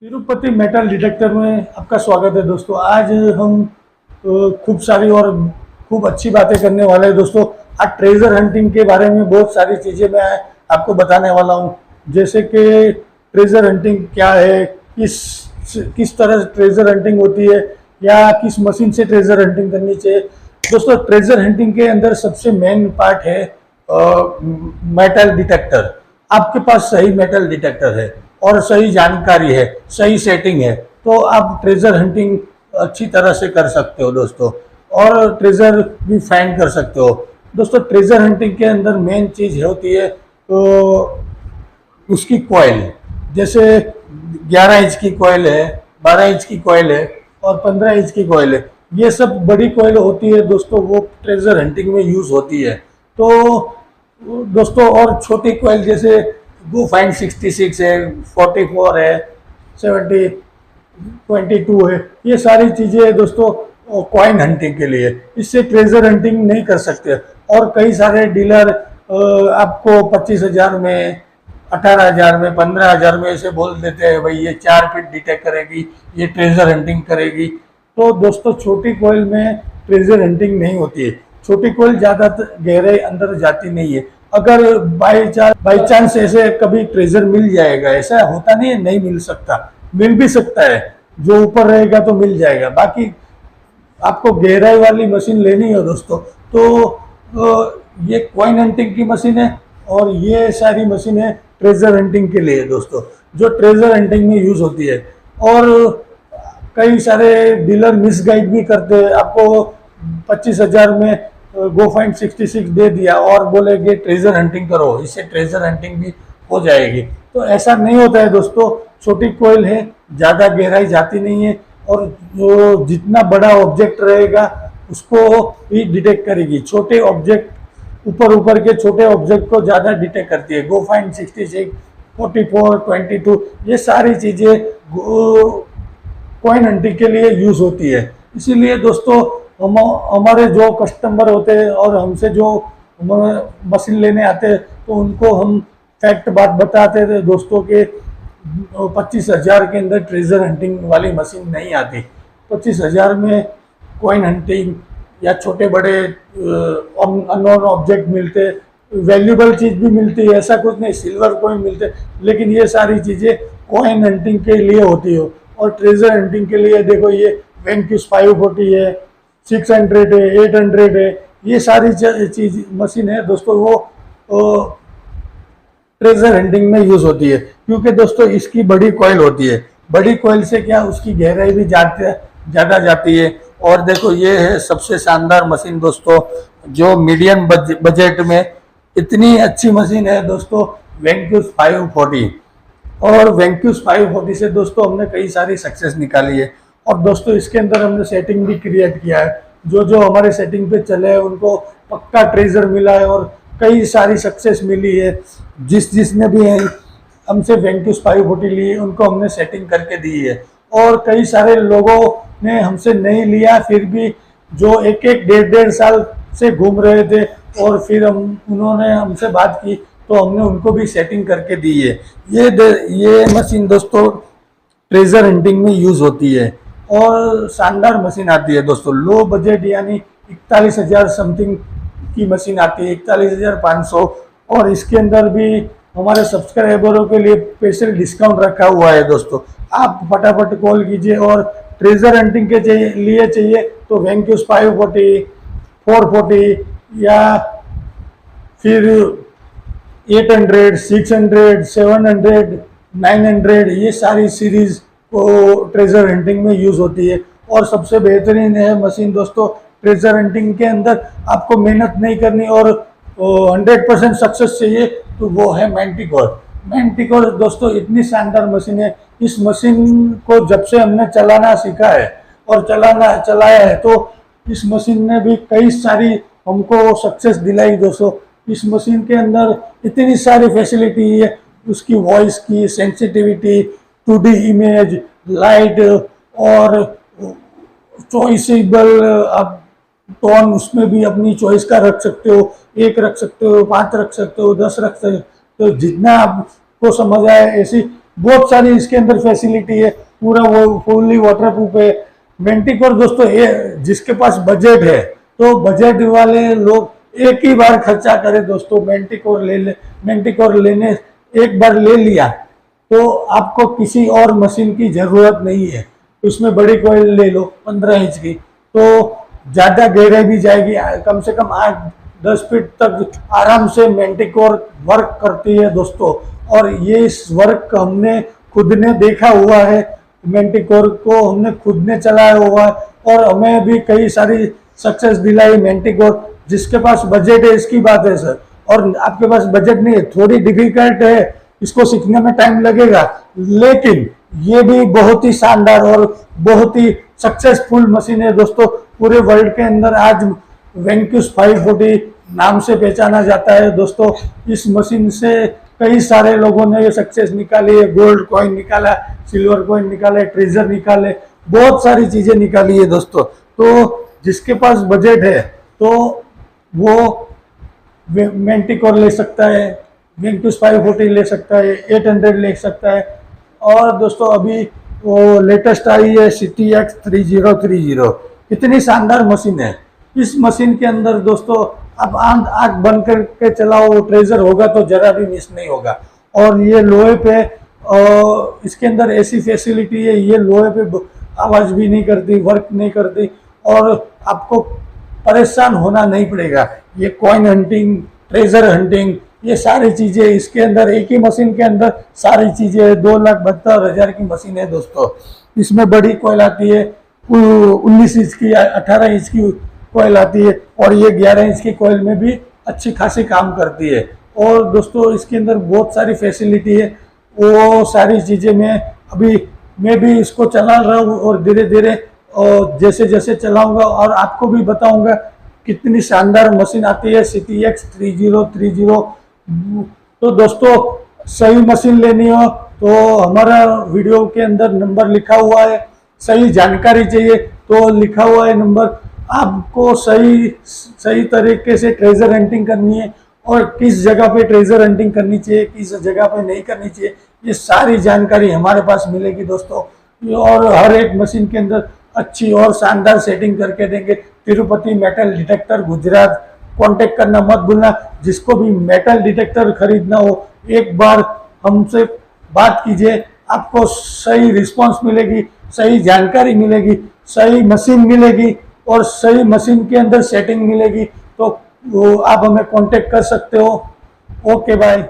Tirupati metal detector में आपका स्वागत है दोस्तों। आज हम खूब सारी और खूब अच्छी बातें करने वाले हैं दोस्तों। आज ट्रेजर हंटिंग के बारे में बहुत सारी चीज़ें मैं आपको बताने वाला हूं, जैसे कि ट्रेजर हंटिंग क्या है, किस तरह ट्रेजर हंटिंग होती है या किस मशीन से ट्रेजर हंटिंग करनी चाहिए। दोस्तों, ट्रेजर हंटिंग के अंदर सबसे मेन पार्ट है मेटल डिटेक्टर। आपके पास सही मेटल डिटेक्टर है और सही जानकारी है, सही सेटिंग है, तो आप ट्रेजर हंटिंग अच्छी तरह से कर सकते हो दोस्तों, और ट्रेजर भी फाइंड कर सकते हो दोस्तों। ट्रेजर हंटिंग के अंदर मेन चीज होती है तो उसकी कॉइल, जैसे 11 इंच की कॉइल है, 12 इंच की कॉइल है और 15 इंच की कॉइल है। ये सब बड़ी कॉइल होती है दोस्तों, वो ट्रेजर हंटिंग में यूज होती है। तो दोस्तों, और छोटी कॉइल जैसे गो फाइंड 66 है, 44 है, 70, 22 है, ये सारी चीजें है दोस्तों कॉइन हंटिंग के लिए। इससे ट्रेजर हंटिंग नहीं कर सकते। और कई सारे डीलर आपको 25,000 में, 18,000 में, 15,000 में ऐसे बोल देते हैं, भाई ये 4 फीट डिटेक्ट करेगी, ये ट्रेजर हंटिंग करेगी। तो दोस्तों, छोटी कॉइल में ट्रेजर हंटिंग नहीं होती है। छोटी कॉइल ज्यादा गहरे अंदर जाती नहीं है। अगर बाई चांस ऐसे कभी ट्रेजर मिल जाएगा, ऐसा होता नहीं है, नहीं मिल सकता, मिल भी सकता है, जो ऊपर रहेगा तो मिल जाएगा। बाकी आपको गहराई वाली मशीन लेनी हो दोस्तों, तो ये कॉइन हंटिंग की मशीन है और ये सारी मशीन है ट्रेजर हंटिंग के लिए दोस्तों, जो ट्रेजर हंटिंग में यूज होती है। और कई सारे डीलर मिसगाइड भी करते हैं, आपको 25,000 में गो फाइंड 66 दे दिया और बोलेगे ट्रेजर हंटिंग करो, इससे ट्रेजर हंटिंग भी हो जाएगी। तो ऐसा नहीं होता है दोस्तों। छोटी कॉइल है, ज़्यादा गहराई जाती नहीं है, और जो जितना बड़ा ऑब्जेक्ट रहेगा उसको ही डिटेक्ट करेगी। छोटे ऑब्जेक्ट, ऊपर के छोटे ऑब्जेक्ट को ज़्यादा डिटेक्ट करती है। गो फाइंड 66, 44, 22, ये सारी चीज़ें कॉइन हंटिंग के लिए यूज होती है। इसीलिए दोस्तों, हमारे जो कस्टमर होते हैं और हमसे जो मशीन लेने आते हैं, तो उनको हम फैक्ट बात बताते थे दोस्तों के 25,000 के अंदर ट्रेजर हंटिंग वाली मशीन नहीं आती। 25,000 में कॉइन हंटिंग या छोटे बड़े अननोन ऑब्जेक्ट मिलते, वैल्यूबल चीज भी मिलती है, ऐसा कुछ नहीं, सिल्वर कॉइन मिलते, लेकिन ये सारी चीजें कॉइन हंटिंग के लिए होती हो। और ट्रेजर हंटिंग के लिए देखो, ये वेंक्यूज 540 है, 600 है, 800 है, ये सारी चीज मशीन है दोस्तों, वो ट्रेजर हंटिंग में यूज होती है। क्योंकि दोस्तों, इसकी बड़ी कॉइल होती है। बड़ी कॉइल से क्या, उसकी गहराई भी ज़्यादा जाती है। और देखो, ये है सबसे शानदार मशीन दोस्तों, जो मीडियम बजट में इतनी अच्छी मशीन है दोस्तों, वेंक्यूज 540। और वेंक्यूज 540 से दोस्तों हमने कई सारी सक्सेस निकाली है। और दोस्तों, इसके अंदर हमने सेटिंग भी क्रिएट किया है। जो हमारे सेटिंग पे चले हैं उनको पक्का ट्रेजर मिला है और कई सारी सक्सेस मिली है। जिसने भी हमसे वेंक्यूज 540 ली, उनको हमने सेटिंग करके दी है। और कई सारे लोगों ने हमसे नहीं लिया, फिर भी जो एक 1.5 साल से घूम रहे थे, और फिर उन्होंने हमसे बात की, तो हमने उनको भी सेटिंग करके दी है। ये मशीन दोस्तों ट्रेजर हंटिंग में यूज होती है और शानदार मशीन आती है दोस्तों। लो बजट यानी 41,000 समथिंग की मशीन आती है, 41,500। और इसके अंदर भी हमारे सब्सक्राइबरों के लिए स्पेशल डिस्काउंट रखा हुआ है दोस्तों। आप फटाफट कॉल कीजिए। और ट्रेजर हंटिंग के लिए चाहिए तो वेंक्यूज 540, 440 या फिर 800, 600, 700, 900, ये सारी सीरीज को ट्रेजर हंटिंग में यूज होती है। और सबसे बेहतरीन है मशीन दोस्तों ट्रेजर हंटिंग के अंदर, आपको मेहनत नहीं करनी और 100% सक्सेस चाहिए, तो वो है मैंटिकोर। मैंटिकोर दोस्तों इतनी शानदार मशीन है। इस मशीन को जब से हमने चलाना सीखा है और चलाया है, तो इस मशीन ने भी कई सारी हमको सक्सेस दिलाई दोस्तों। इस मशीन के अंदर इतनी सारी फैसिलिटी है, उसकी वॉइस की सेंसिटिविटी, 2D इमेज, लाइट, और चॉइसेबल आप टोन उसमें भी अपनी चॉइस का रख सकते हो, 1 रख सकते हो, 5 रख सकते हो, 10 रख सकते हो, जितना आपको समझ आए ऐसी बहुत सारी इसके अंदर फैसिलिटी है, पूरा वो फुल्ली वाटरप्रूफ है। मेंटिकोर दोस्तों ये जिसके पास बजट है, तो बजट वाले लोग एक ही बार खर्चा करें दोस्तों, मेंटिकोर लेने एक बार ले लिया तो आपको किसी और मशीन की जरूरत नहीं है। उसमें बड़ी कोयल ले लो 15 इंच की, तो ज्यादा गहराई भी जाएगी, कम से कम 8-10 फीट तक आराम से मेंटिकोर वर्क करती है दोस्तों। और ये इस वर्क हमने खुद ने देखा हुआ है, मेंटिकोर को हमने खुद ने चलाया हुआ है और हमें भी कई सारी सक्सेस दिलाई मेंटिकोर। जिसके पास बजट है इसकी बात है सर, और आपके पास बजट नहीं है, थोड़ी डिफिकल्ट है, इसको सीखने में टाइम लगेगा, लेकिन ये भी बहुत ही शानदार और बहुत ही सक्सेसफुल मशीन है दोस्तों। पूरे वर्ल्ड के अंदर आज वेंक्यूस 540 नाम से पहचाना जाता है दोस्तों। इस मशीन से कई सारे लोगों ने ये सक्सेस निकाली है, गोल्ड कॉइन निकाला, सिल्वर कॉइन निकाले, ट्रेजर निकाले, बहुत सारी चीजें निकाली है दोस्तों। तो जिसके पास बजट है तो वो मेंटिकोर ले सकता है, वेंक्यूस 540 ले सकता है, 800 ले सकता है। और दोस्तों अभी वो लेटेस्ट आई है CTX 3030, कितनी शानदार मशीन है। इस मशीन के अंदर दोस्तों आप आंख बंद करके चलाओ, ट्रेजर होगा तो जरा भी मिस नहीं होगा। और ये लोहे पे इसके अंदर ऐसी फैसिलिटी है, ये लोहे पे आवाज भी नहीं करती, वर्क नहीं करती, और आपको परेशान होना नहीं पड़ेगा। ये कॉइन हंटिंग, ट्रेजर हंटिंग, ये सारी चीजें इसके अंदर, एक ही मशीन के अंदर सारी चीजें। 2,72,000 की मशीन है दोस्तों। इसमें बड़ी कॉइल आती है 19 इंच की, 18 इंच की कॉइल आती है, और ये 11 इंच की कॉइल में भी अच्छी खासी काम करती है। और दोस्तों इसके अंदर बहुत सारी फैसिलिटी है, वो सारी चीजें मैं भी इसको चला रहा हूँ, और धीरे धीरे और जैसे जैसे चलाऊंगा और आपको भी बताऊंगा कितनी शानदार मशीन आती है CTX 3030। तो दोस्तों सही मशीन लेनी हो तो हमारा वीडियो के अंदर नंबर लिखा हुआ है, सही जानकारी चाहिए तो लिखा हुआ है नंबर। आपको सही तरीके से ट्रेजर हंटिंग करनी है, और किस जगह पे ट्रेजर हंटिंग करनी चाहिए, किस जगह पे नहीं करनी चाहिए, ये सारी जानकारी हमारे पास मिलेगी दोस्तों। और हर एक मशीन के अंदर अच्छी और शानदार सेटिंग करके देंगे। Tirupati metal detector Gujarat, contact करना मत भूलना। जिसको भी मेटल डिटेक्टर खरीदना हो एक बार हमसे बात कीजिए, आपको सही रिस्पांस मिलेगी, सही जानकारी मिलेगी, सही मशीन मिलेगी, और सही मशीन के अंदर सेटिंग मिलेगी। तो आप हमें कांटेक्ट कर सकते हो। Okay bye.